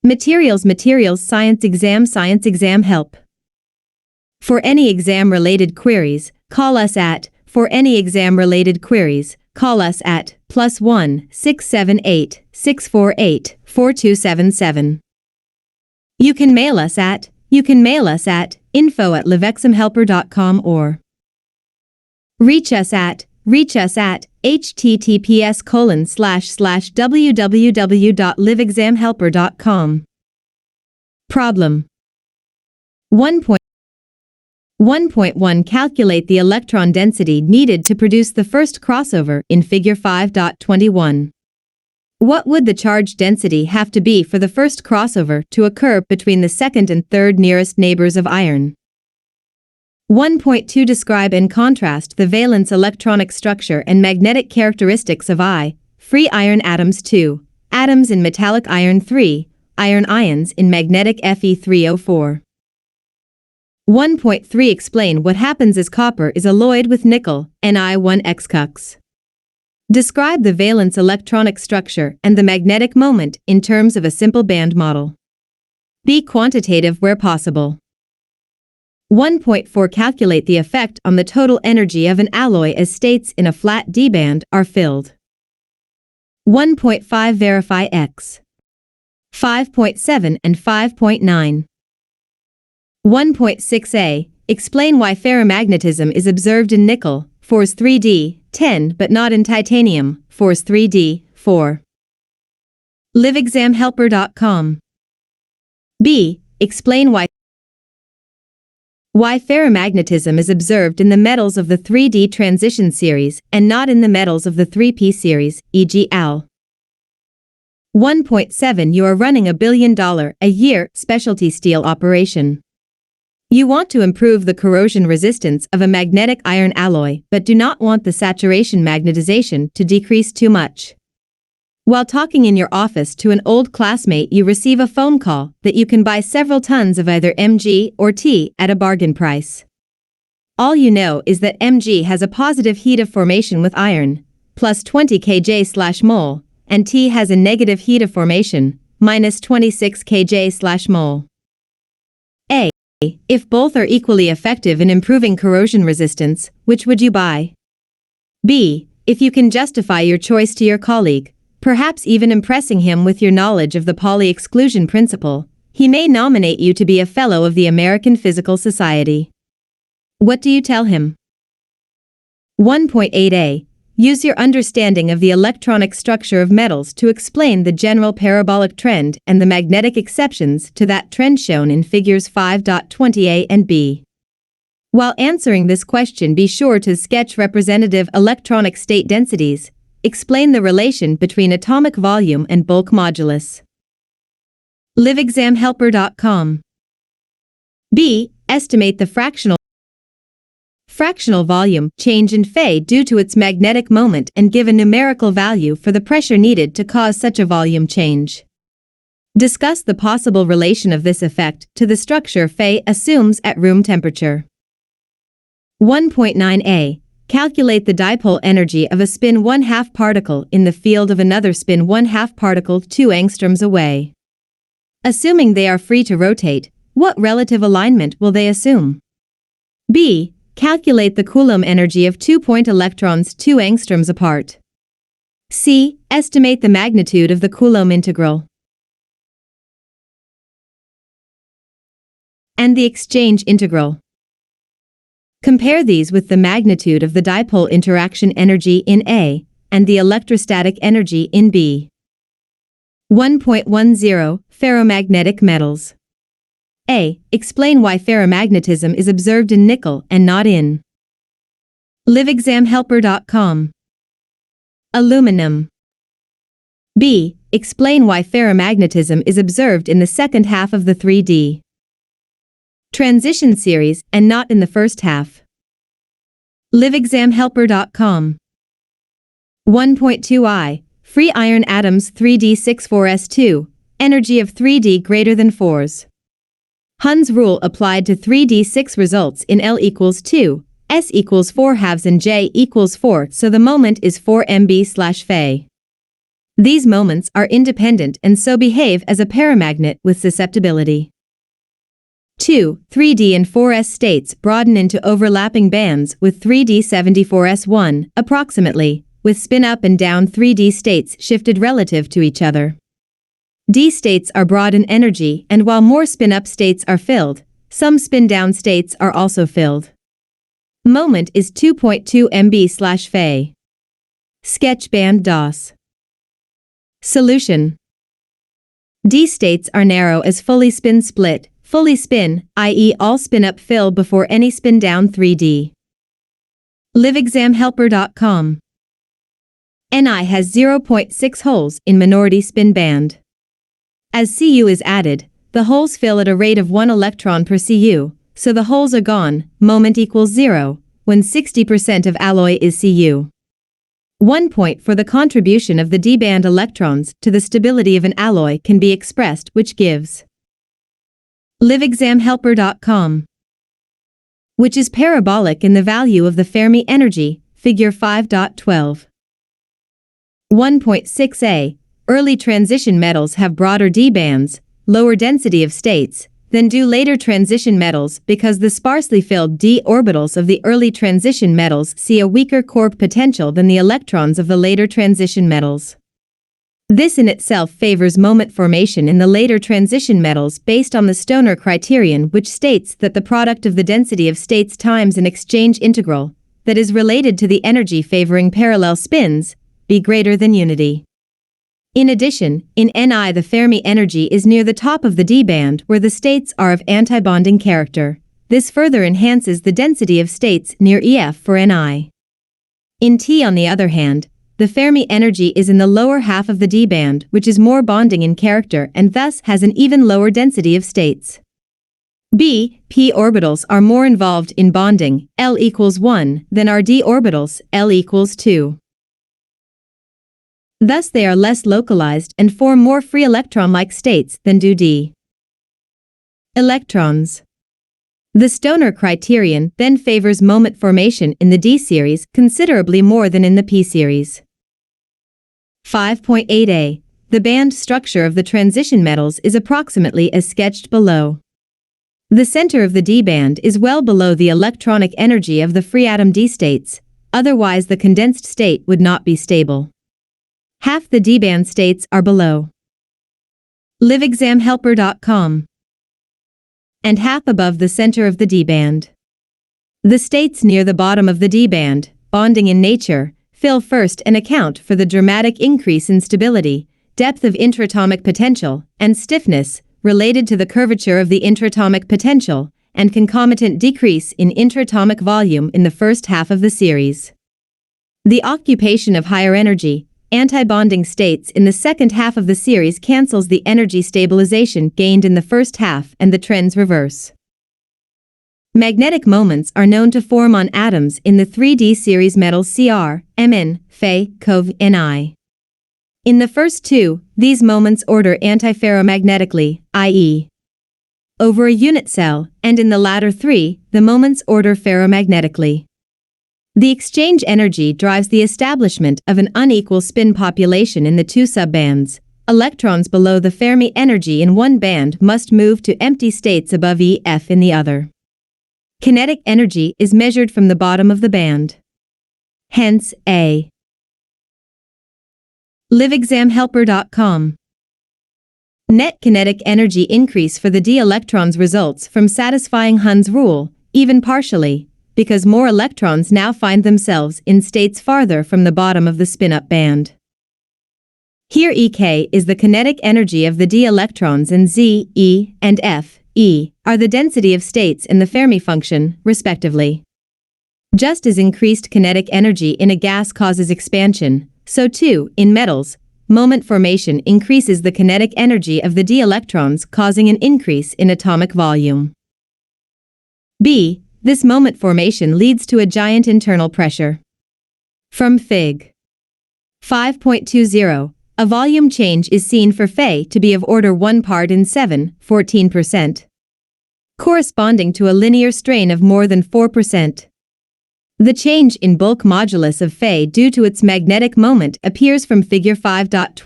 Materials Science exam help. For any exam-related queries, call us at +1 678 648 4277. You can mail us at info@livexamhelper.com or reach us at https://www.livexamhelper.com. Problem 1.1 Calculate the electron density needed to produce the first crossover in Figure 5.21. What would the charge density have to be for the first crossover to occur between the second and third nearest neighbors of iron? 1.2 Describe and contrast the valence electronic structure and magnetic characteristics of free iron atoms. 2 atoms in metallic iron. 3 iron ions in magnetic Fe3O4. 1.3 Explain what happens as copper is alloyed with nickel, Ni1X. Describe the valence electronic structure and the magnetic moment in terms of a simple band model. Be quantitative where possible. 1.4 Calculate the effect on the total energy of an alloy as states in a flat D band are filled. 1.5 Verify X. 5.7 and 5.9. 1.6a Explain why ferromagnetism is observed in nickel, Fors 3d, 10 but not in titanium, Fors 3d, 4. Livexamhelper.com. B. Explain why ferromagnetism is observed in the metals of the 3D transition series and not in the metals of the 3p series, e.g. Al. 1.7 You are running a $1 billion a year specialty steel operation. You want to improve the corrosion resistance of a magnetic iron alloy but do not want the saturation magnetization to decrease too much. While talking in your office to an old classmate, you receive a phone call that you can buy several tons of either Mg or T at a bargain price. All you know is that Mg has a positive heat of formation with iron, plus 20 kJ/mol, and T has a negative heat of formation, minus 26 kJ/mol. A. If both are equally effective in improving corrosion resistance, which would you buy? B. If you can justify your choice to your colleague, perhaps even impressing him with your knowledge of the Pauli exclusion principle, he may nominate you to be a Fellow of the American Physical Society. What do you tell him? 1.8a Use your understanding of the electronic structure of metals to explain the general parabolic trend and the magnetic exceptions to that trend shown in Figures 5.20a and b. While answering this question, be sure to sketch representative electronic state densities. Explain the relation between atomic volume and bulk modulus. Livexamhelper.com. B. Estimate the fractional volume change in Fe due to its magnetic moment and give a numerical value for the pressure needed to cause such a volume change. Discuss the possible relation of this effect to the structure Fe assumes at room temperature. 1.9a Calculate the dipole energy of a spin 1/2 particle in the field of another spin 1/2 particle 2 angstroms away. Assuming they are free to rotate, what relative alignment will they assume? B. Calculate the Coulomb energy of 2-point electrons 2 angstroms apart. C. Estimate the magnitude of the Coulomb integral and the exchange integral. Compare these with the magnitude of the dipole interaction energy in A and the electrostatic energy in B. 1.10 Ferromagnetic metals. A. Explain why ferromagnetism is observed in nickel and not in Livexamhelper.com. Aluminum. B. Explain why ferromagnetism is observed in the second half of the 3D transition series and not in the first half. Livexamhelper.com. 1.2i Free iron atoms 3d64s2, energy of 3d greater than 4s. Hund's rule applied to 3d6 results in L equals 2, S equals 4 halves and J equals 4, so the moment is 4 mb/Fe. These moments are independent and so behave as a paramagnet with susceptibility. 2. 3D and 4s states broaden into overlapping bands with 3D 74s1, approximately, with spin-up and down 3D states shifted relative to each other. D states are broad in energy, and while more spin-up states are filled, some spin-down states are also filled. Moment is 2.2 MB/Fa. Sketch band DOS. Solution. D states are narrow as fully spin split, fully spin, i.e. all spin-up fill before any spin-down 3D. LiveExamHelper.com. Ni has 0.6 holes in minority spin band. As Cu is added, the holes fill at a rate of 1 electron per Cu, so the holes are gone, moment equals 0, when 60% of alloy is Cu. 1 point for the contribution of the D-band electrons to the stability of an alloy can be expressed, which gives LiveExamHelper.com, which is parabolic in the value of the Fermi energy, figure 5.12. 1.6a. Early transition metals have broader d bands, lower density of states, than do later transition metals because the sparsely filled d orbitals of the early transition metals see a weaker corp potential than the electrons of the later transition metals. This in itself favors moment formation in the later transition metals based on the Stoner criterion, which states that the product of the density of states times an exchange integral, that is related to the energy favoring parallel spins, be greater than unity. In addition, in Ni the Fermi energy is near the top of the d band where the states are of antibonding character. This further enhances the density of states near Ef for Ni. In T on the other hand, the Fermi energy is in the lower half of the d band, which is more bonding in character and thus has an even lower density of states. B, p orbitals are more involved in bonding, L equals 1, than are d orbitals, L equals 2. Thus they are less localized and form more free electron-like states than do d. Electrons. The Stoner criterion then favors moment formation in the d series considerably more than in the p series. 5.8a. The band structure of the transition metals is approximately as sketched below. The center of the d band is well below the electronic energy of the free atom d states, otherwise the condensed state would not be stable. Half the d-band states are below LiveExamHelper.com and half above the center of the d-band. The states near the bottom of the d-band, bonding in nature, fill first and account for the dramatic increase in stability, depth of intratomic potential, and stiffness related to the curvature of the intratomic potential and concomitant decrease in intratomic volume in the first half of the series. The occupation of higher energy, antibonding states in the second half of the series cancels the energy stabilization gained in the first half and the trends reverse. Magnetic moments are known to form on atoms in the 3D series metals Cr, Mn, Fe, Cov, Ni. In the first two, these moments order antiferromagnetically, i.e. over a unit cell, and in the latter three, the moments order ferromagnetically. The exchange energy drives the establishment of an unequal spin population in the two subbands. Electrons below the Fermi energy in one band must move to empty states above Ef in the other. Kinetic energy is measured from the bottom of the band. Hence, A. LiveExamHelper.com. Net kinetic energy increase for the d electrons results from satisfying Hund's rule, even partially, because more electrons now find themselves in states farther from the bottom of the spin-up band. Here Ek is the kinetic energy of the d electrons and Z, E, and F, E, are the density of states in the Fermi function, respectively. Just as increased kinetic energy in a gas causes expansion, so too, in metals, moment formation increases the kinetic energy of the d electrons, causing an increase in atomic volume. B. This moment formation leads to a giant internal pressure. From Fig. 5.20, a volume change is seen for Fe to be of order 1 part in 7, 14%, corresponding to a linear strain of more than 4%. The change in bulk modulus of Fe due to its magnetic moment appears from figure 5.12.